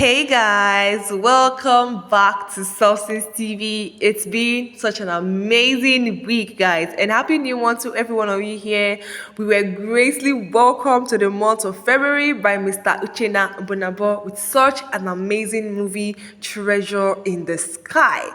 Hey guys, welcome back to Substance TV. It's been such an amazing week, guys, and happy new month to every one of you here. We were greatly welcomed to the month of February by Mr. Chinenye Nnebe with such an amazing movie, Treasure in the Sky.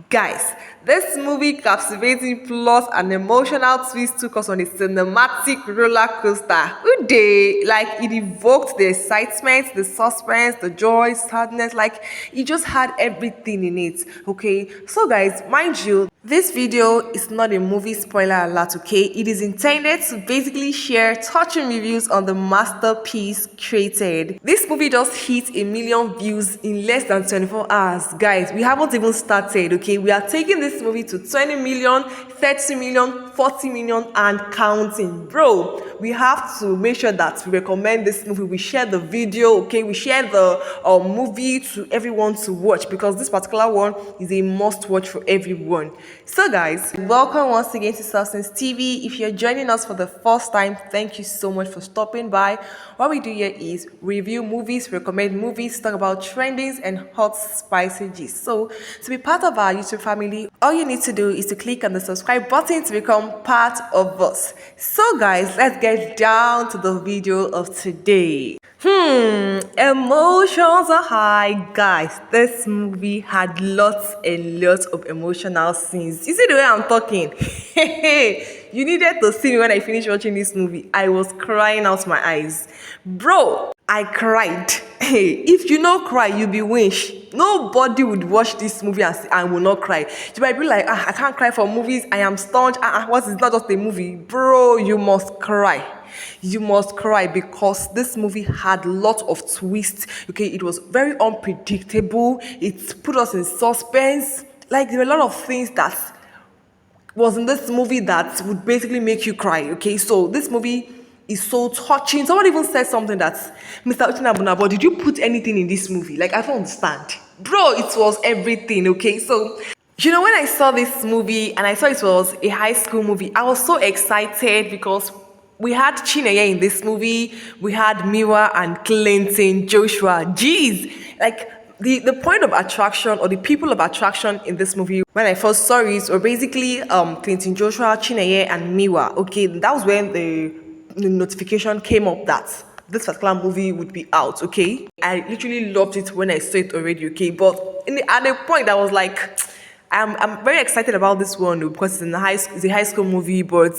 Guys, this movie captivating plot and emotional twist took us on a cinematic roller coaster. It evoked the excitement, the suspense, the joy, sadness, like it just had everything in it. Okay, so guys, mind you, this video is not a movie spoiler alert, okay? It is intended to basically share touching reviews on the masterpiece created. This movie just hit 1 million views in less than 24 hours. Guys, we haven't even started, okay? We are taking this movie to 20 million, 30 million, 40 million and counting. Bro, we have to make sure that we recommend this movie. We share the video, okay? We share the movie to everyone to watch because this particular one is a must watch for everyone. So guys, welcome once again to Substance TV. If you're joining us for the first time, thank you so much for stopping by. What we do here is review movies, recommend movies, talk about trendings and hot spicy gist. So to be part of our YouTube family, all you need to do is to click on the subscribe button to become part of us. So guys, let's get down to the video of today. Emotions are high, guys. This movie had lots and lots of emotional scenes. You see the way I'm talking? You needed to see me when I finished watching this movie. I was crying out my eyes. Bro, I cried. Hey, if you not cry, you be winch. Nobody would watch this movie and say, I will not cry. You might be like, I can't cry for movies. I am staunch. What is not just a movie? Bro, you must cry. You must cry because this movie had lots of twists. Okay, it was very unpredictable. It put us in suspense. Like there were a lot of things that was in this movie that would basically make you cry. Okay, so this movie is so touching. Someone even said something that, Mr. Chinenye Nnebe, did you put anything in this movie? Like, I don't understand. Bro, it was everything, okay? So, you know, when I saw this movie and I saw it was a high school movie, I was so excited because we had Chinenye in this movie. We had Miwa and Clinton, Joshua. Jeez, like the point of attraction or the people of attraction in this movie, when I first saw it, were basically Clinton, Joshua, Chinenye, and Miwa. Okay, that was when the notification came up that this particular movie would be out. Okay, I literally loved it when I saw it already. Okay, but at the point I was like, I'm very excited about this one because it's a high school movie, but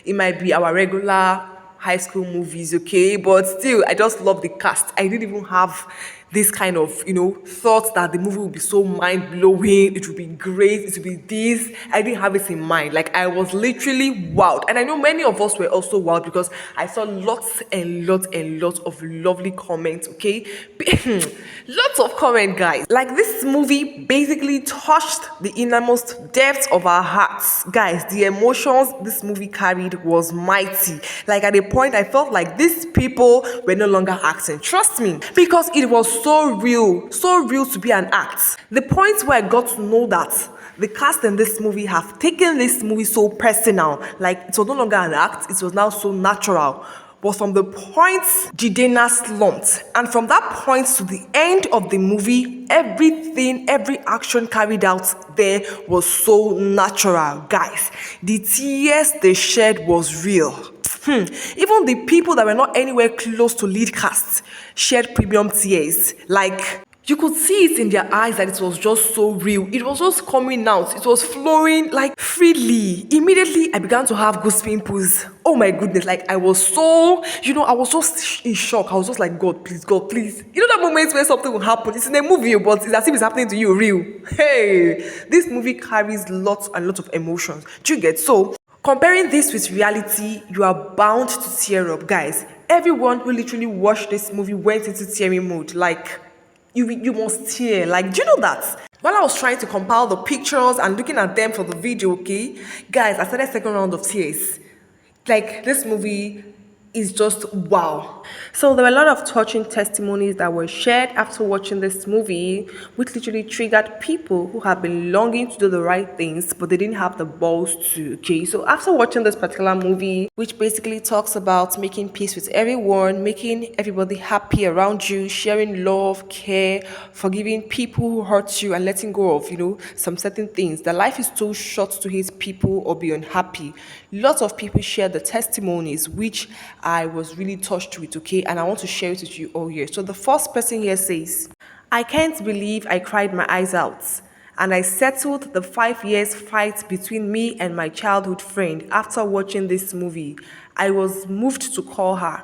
it might be our regular high school movies, okay? But still, I just love the cast. I didn't even have this kind of, thoughts that the movie would be so mind-blowing, it would be great, it would be this. I didn't have it in mind. Like, I was literally wowed. And I know many of us were also wowed because I saw lots and lots and lots of lovely comments, okay? Lots of comments, guys. Like, this movie basically touched the innermost depths of our hearts. Guys, the emotions this movie carried was mighty. Like, at a point, I felt like these people were no longer acting. Trust me. Because it was so real to be an act. The point where I got to know that the cast in this movie have taken this movie so personal, like it was no longer an act, it was now so natural. But from the point Jidena slumped, and from that point to the end of the movie, every action carried out there was so natural, guys. The tears they shed was real. Even the people that were not anywhere close to lead cast shed premium tears. Like, you could see it in their eyes that it was just so real. It was just coming out. It was flowing like freely. Immediately, I began to have goose pimples. Oh my goodness. Like, I was so, I was just in shock. I was just like, God, please. You know that moment where something will happen? It's in a movie, but it's as if it's happening to you real. Hey, this movie carries lots and lots of emotions. Do you get? So, comparing this with reality, you are bound to tear up, guys. Everyone who literally watched this movie went into tearing mode. Like, you must tear. Like, do you know that? While I was trying to compile the pictures and looking at them for the video, okay, guys, I started second round of tears. Like, this movie is just wow. So there were a lot of touching testimonies that were shared after watching this movie, which literally triggered people who have been longing to do the right things, but they didn't have the balls to. Okay, so after watching this particular movie, which basically talks about making peace with everyone, making everybody happy around you, sharing love, care, forgiving people who hurt you, and letting go of, some certain things. That life is too short to hate people or be unhappy. Lots of people share the testimonies, which I was really touched with, okay? And I want to share it with you all here. So the first person here says, I can't believe I cried my eyes out. And I settled the 5 years fight between me and my childhood friend after watching this movie. I was moved to call her.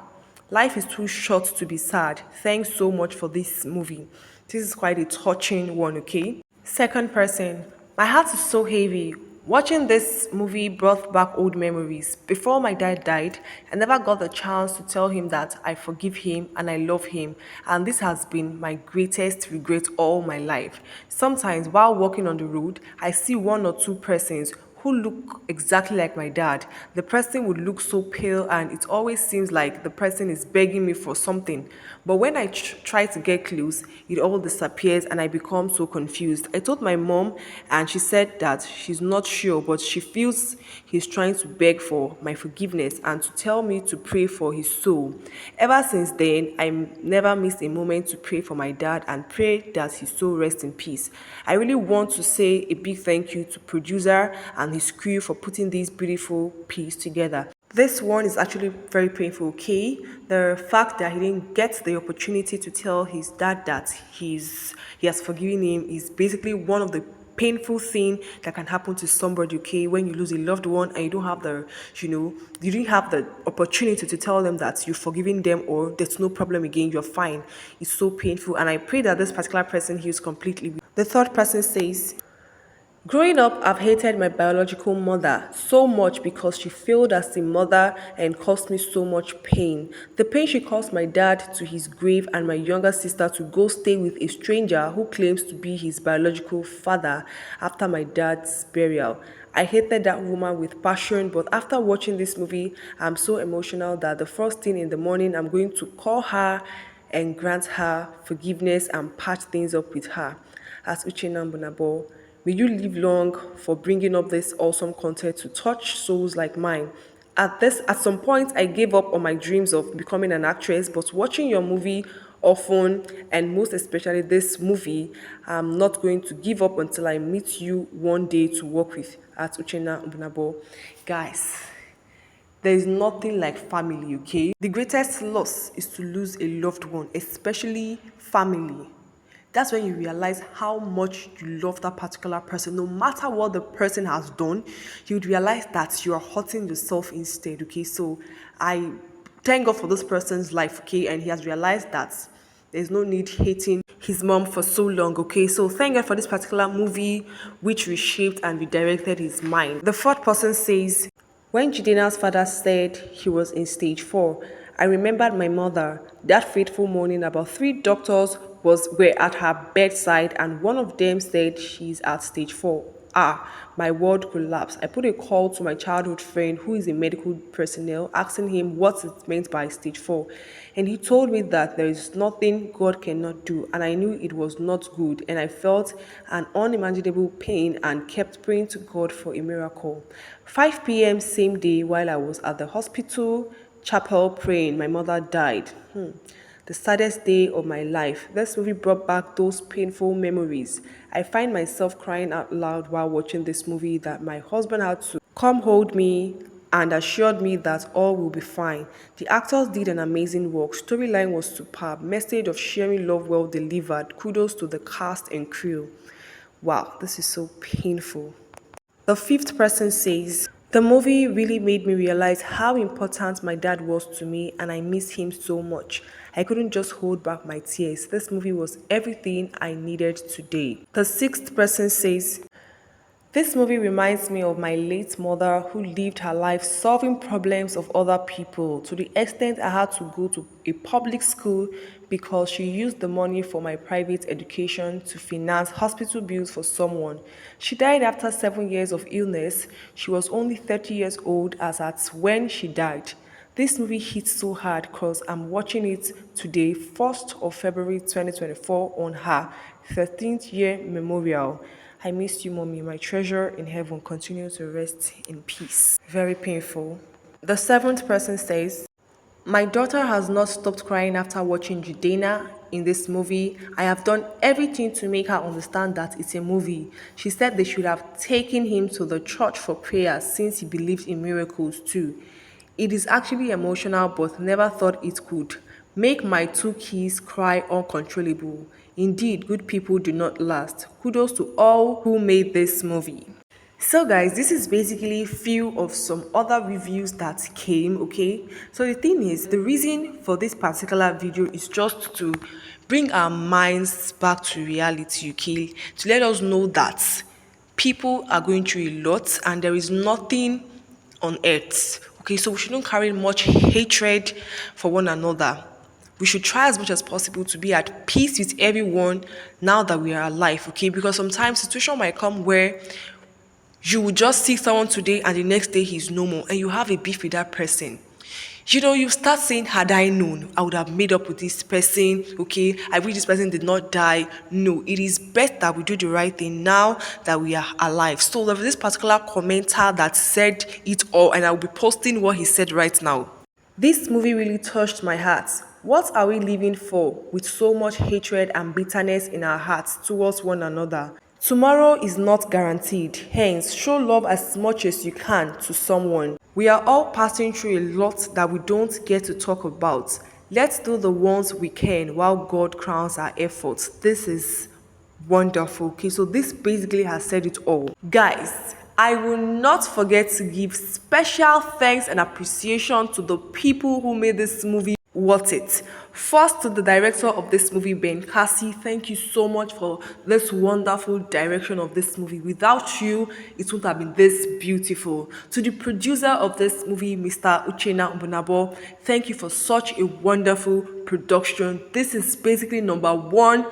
Life is too short to be sad. Thanks so much for this movie. This is quite a touching one, okay? Second person, my heart is so heavy. Watching this movie brought back old memories. Before my dad died, I never got the chance to tell him that I forgive him and I love him. And this has been my greatest regret all my life. Sometimes while walking on the road, I see one or two persons who look exactly like my dad. The person would look so pale, and it always seems like the person is begging me for something. But when I try to get close, it all disappears and I become so confused. I told my mom, and she said that she's not sure, but she feels he's trying to beg for my forgiveness and to tell me to pray for his soul. Ever since then, I never missed a moment to pray for my dad and pray that his soul rest in peace. I really want to say a big thank you to producer and his crew for putting this beautiful piece together. This one is actually very painful, okay? The fact that he didn't get the opportunity to tell his dad that he has forgiven him is basically one of the painful thing that can happen to somebody, okay, when you lose a loved one and you don't have you didn't have the opportunity to tell them that you've forgiven them or there's no problem again, you're fine. It's so painful, and I pray that this particular person heals completely. The third person says, growing up, I've hated my biological mother so much because she failed as a mother and caused me so much pain. The pain she caused my dad to his grave and my younger sister to go stay with a stranger who claims to be his biological father after my dad's burial. I hated that woman with passion, but after watching this movie, I'm so emotional that the first thing in the morning, I'm going to call her and grant her forgiveness and patch things up with her. As Uchenna Mbunabo, may you live long for bringing up this awesome content to touch souls like mine. At some point, I gave up on my dreams of becoming an actress, but watching your movie often, and most especially this movie, I'm not going to give up until I meet you one day to work with at Uchenna Mbunabo. Guys, there is nothing like family, okay? The greatest loss is to lose a loved one, especially family. That's when you realize how much you love that particular person. No matter what the person has done, you would realize that you are hurting yourself instead, okay? So I thank God for this person's life, okay? And he has realized that there's no need hating his mom for so long, okay? So thank God for this particular movie, which reshaped and redirected his mind. The fourth person says, when Jidena's father said he was in stage 4, I remembered my mother. That fateful morning, about 3 doctors were at her bedside, and one of them said she's at stage 4. Ah, my world collapsed. I put a call to my childhood friend who is a medical personnel, asking him what it meant by stage 4. And he told me that there is nothing God cannot do, and I knew it was not good, and I felt an unimaginable pain and kept praying to God for a miracle. 5 p.m. same day, while I was at the hospital chapel praying, my mother died. The saddest day of my life. This movie brought back those painful memories. I find myself crying out loud while watching this movie that my husband had to come hold me and assured me that all will be fine. The actors did an amazing work. Storyline was superb. Message of sharing love well delivered. Kudos to the cast and crew. Wow, this is so painful. The fifth person says, the movie really made me realize how important my dad was to me, and I miss him so much. I couldn't just hold back my tears. This movie was everything I needed today. The sixth person says, this movie reminds me of my late mother who lived her life solving problems of other people to the extent I had to go to a public school because she used the money for my private education to finance hospital bills for someone. She died after 7 years of illness. She was only 30 years old as at when she died. This movie hits so hard because I'm watching it today, 1st of February 2024, on her 13th year memorial. I miss you, mommy. My treasure in heaven. Continue to rest in peace. Very painful. The seventh person says, my daughter has not stopped crying after watching Judena in this movie. I have done everything to make her understand that it's a movie. She said they should have taken him to the church for prayer since he believed in miracles too. It is actually emotional, but never thought it could make my two kids cry uncontrollable. Indeed, good people do not last. Kudos to all who made this movie. So guys, this is basically few of some other reviews that came, okay? So the thing is, the reason for this particular video is just to bring our minds back to reality, okay? To let us know that people are going through a lot and there is nothing on earth, okay? So we shouldn't carry much hatred for one another. We should try as much as possible to be at peace with everyone now that we are alive, okay? Because sometimes situation might come where you will just see someone today and the next day he's no more and you have a beef with that person. You start saying, had I known, I would have made up with this person, okay? I wish this person did not die. No, it is best that we do the right thing now that we are alive. So there was this particular commenter that said it all, and I'll be posting what he said right now. This movie really touched my heart. What are we living for with so much hatred and bitterness in our hearts towards one another? Tomorrow is not guaranteed, hence show love as much as you can to someone. We are all passing through a lot that we don't get to talk about. Let's do the ones we can while God crowns our efforts. This is wonderful. Okay, so this basically has said it all. Guys, I will not forget to give special thanks and appreciation to the people who made this movie worth it. First, to the director of this movie, Ben Cassie. Thank you so much for this wonderful direction of this movie. Without you, it wouldn't have been this beautiful. To the producer of this movie, Mr. Uchenna Mbunabo, thank you for such a wonderful production. This is basically number one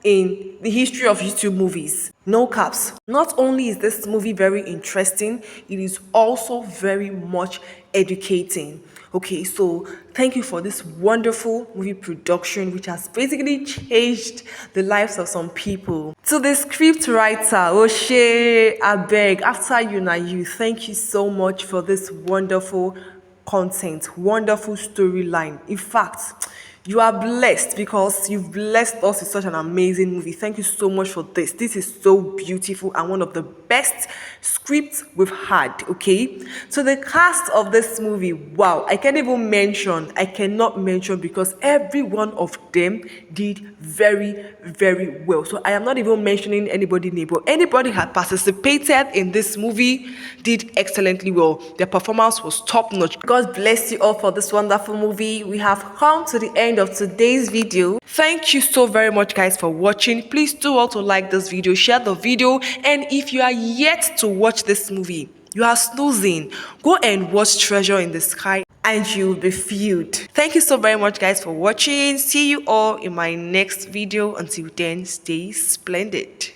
in the history of YouTube movies. No caps. Not only is this movie very interesting, it is also very much educating. Okay, so thank you for this wonderful movie production, which has basically changed the lives of some people. To the script writer, Oshe Abeg, after you na you, thank you so much for this wonderful content, wonderful storyline. In fact, you are blessed because you've blessed us with such an amazing movie. Thank you so much for this. This is so beautiful and one of the best scripts we've had, okay? So the cast of this movie, wow, I cannot mention because every one of them did very, very well. So I am not even mentioning anybody's name, but anybody had participated in this movie did excellently well. Their performance was top notch. God bless you all for this wonderful movie. We have come to the end of today's video. Thank you so very much, guys, for watching. Please do also like this video, share the video, and if you are yet to watch this movie, you are snoozing, go and watch Treasure in the Sky and you'll be filled. Thank you so very much, guys, for watching. See you all in my next video. Until then, stay splendid.